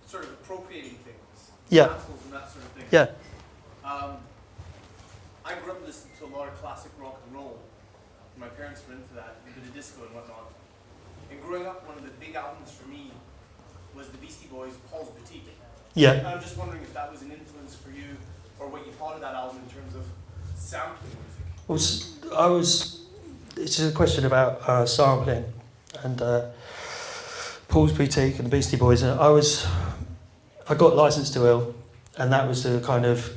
sort of appropriating things, Yeah. samples and that sort of thing. Yeah. I grew up listening to a lot of classic rock and roll. My parents were into that, a bit of disco and whatnot. And growing up, one of the big albums for me was the Beastie Boys' Paul's Boutique. Yeah. And I'm just wondering if that was an influence for you, or what you thought of that album in terms of sampling music. Well, it's just a question about sampling and Paul's Boutique and the Beastie Boys. And I got licensed to Ill, and that was the kind of,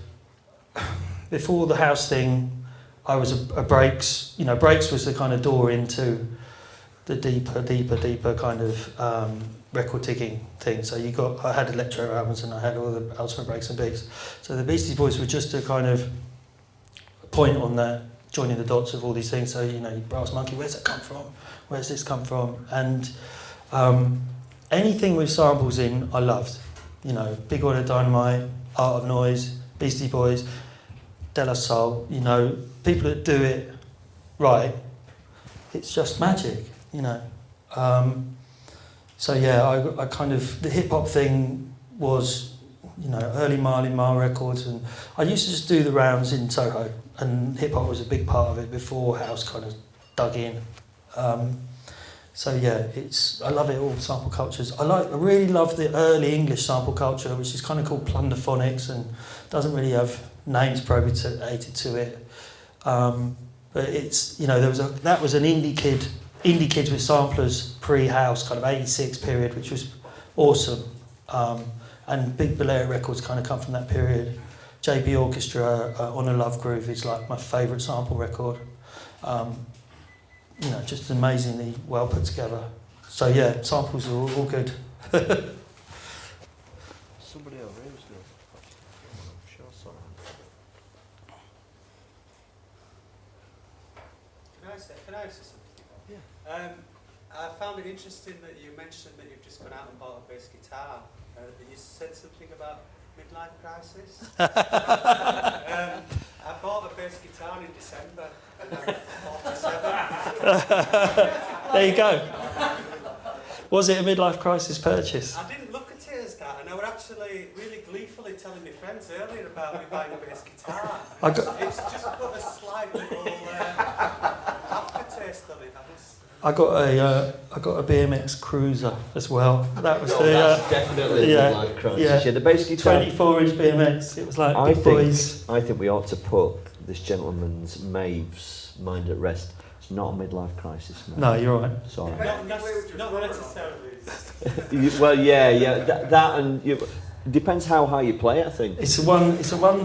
before the house thing, I was a breaks. You know, breaks was the kind of door into the deeper kind of record tigging thing. So I had electro albums and I had all the ultimate breaks and bigs. So the Beastie Boys were just a kind of point on that, joining the dots of all these things. So, you know, Brass Monkey, where's that come from? Where's this come from? And anything with samples in, I loved. You know, Big Order Dynamite, Art of Noise, Beastie Boys, De La Soul, you know, people that do it right, it's just magic, you know. So yeah, I kind of, the hip hop thing was, you know, early Marley Marl records, and I used to just do the rounds in Soho, and hip hop was a big part of it before house kind of dug in. So yeah, I love it all, sample cultures. I really love the early English sample culture, which is kind of called plunderphonics and doesn't really have names probated to it. But it's, you know, that was an indie kids with samplers pre-house kind of 86 period, which was awesome. And Big Belair records kind of come from that period. JB Orchestra, On a Love Groove is like my favourite sample record. You know, just amazingly well put together. So yeah, samples are all good. Somebody over here was going to show something. Can I say something? Yeah. I found it interesting that you mentioned that you've just gone out and bought a bass guitar. You said something about midlife crisis. I bought a bass guitar in December. And I'm 47. There you go. Was it a midlife crisis purchase? I didn't look at it as that, and I were actually really gleefully telling my friends earlier about me buying a bass guitar. It's just got a slight little aftertaste of it. I got a BMX Cruiser as well. That was that's definitely midlife crisis. Yeah, the bass guitar. 24-inch BMX. It was like big boys. I think we ought to put this gentleman's Maeve's mind at rest. It's not a midlife crisis, man. No, you're right. Sorry. Not necessarily. Well, yeah. That and depends how high you play it, I think. It's a one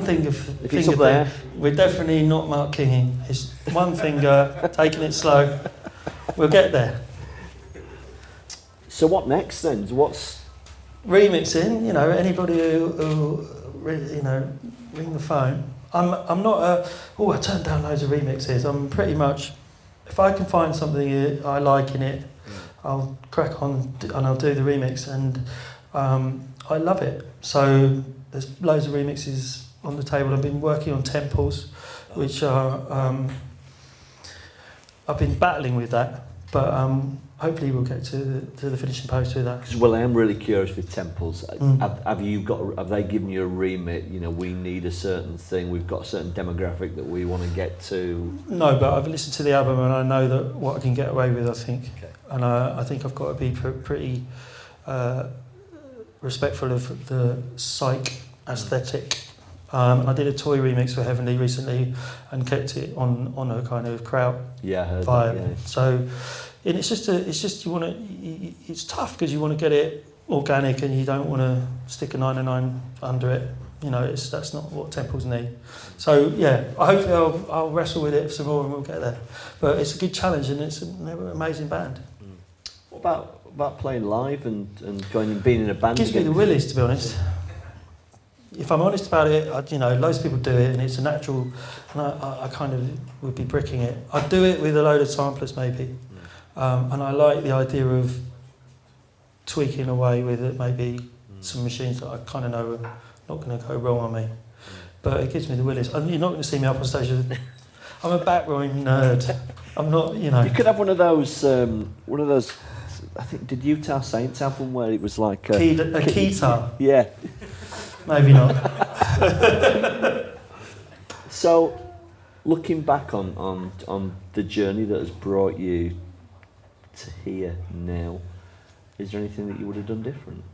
thing of. If it's up there. We're definitely not Marc Kinging. It's one finger, taking it slow. We'll get there. So what next then? What's remixing? You know, anybody who you know, ring the phone. I'm not I turn down loads of remixes. I'm pretty much, if I can find something I like in it, I'll crack on and I'll do the remix, and I love it. So there's loads of remixes on the table. I've been working on temples, which are I've been battling with that, but hopefully we'll get to the finishing post with that. Well, I am really curious with temples. Have they given you a remit? You know, we need a certain thing. We've got a certain demographic that we want to get to. No, but I've listened to the album and I know that what I can get away with. I think, and I think I've got to be pretty respectful of the psych aesthetic. I did a toy remix for Heavenly recently and kept it on a kind of kraut heard vibe. That, yeah. So, and it's just you want to. It's tough because you want to get it organic and you don't want to stick a 909 under it. You know, that's not what temples need. So yeah, hopefully I'll wrestle with it some more and we'll get there. But it's a good challenge and it's an amazing band. What about playing live and going and being in a band? It gives me the willies, to be honest. If I'm honest about it, loads of people do it and it's a natural, and I kind of would be bricking it. I'd do it with a load of samplers maybe, and I like the idea of tweaking away with it, maybe some machines that I kind of know are not going to go wrong on me. But it gives me the willies. You're not going to see me up on stage with, I'm a back rowing nerd. I'm not, You could have one of those I think, did Utah Saints have one where it was like a keytar? Yeah. Maybe not. So, looking back on the journey that has brought you to here now, is there anything that you would have done different?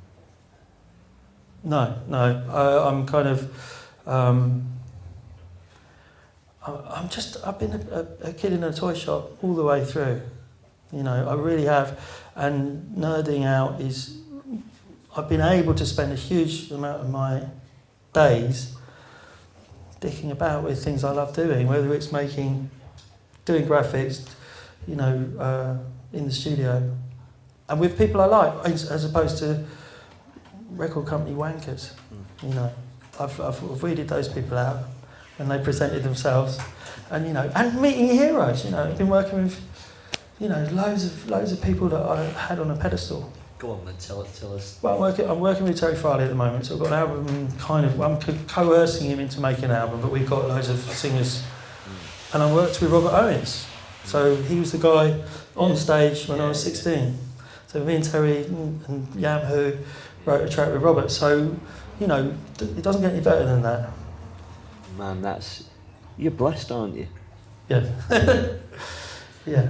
No. I'm kind of. I've been a kid in a toy shop all the way through. You know, I really have. And nerding out is. I've been able to spend a huge amount of my days dicking about with things I love doing, whether it's doing graphics, you know, in the studio, and with people I like, as opposed to record company wankers. You know, I've weeded those people out when they presented themselves, and you know, and meeting heroes. You know, I've been working with, you know, loads of people that I had on a pedestal. Go on then, tell us. Well, I'm working with Terry Farley at the moment, so I've got an album I'm coercing him into making an album, but we've got loads of singers. And I worked with Robert Owens, so he was the guy on stage when I was 16. So me and Terry and Yam Who wrote a track with Robert, so, you know, it doesn't get any better than that. Man, you're blessed, aren't you? Yeah. Yeah.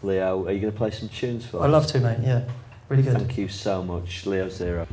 Leo, are you going to play some tunes for us? I'd love to, mate, yeah. Really good. Thank you so much, Leo Zero.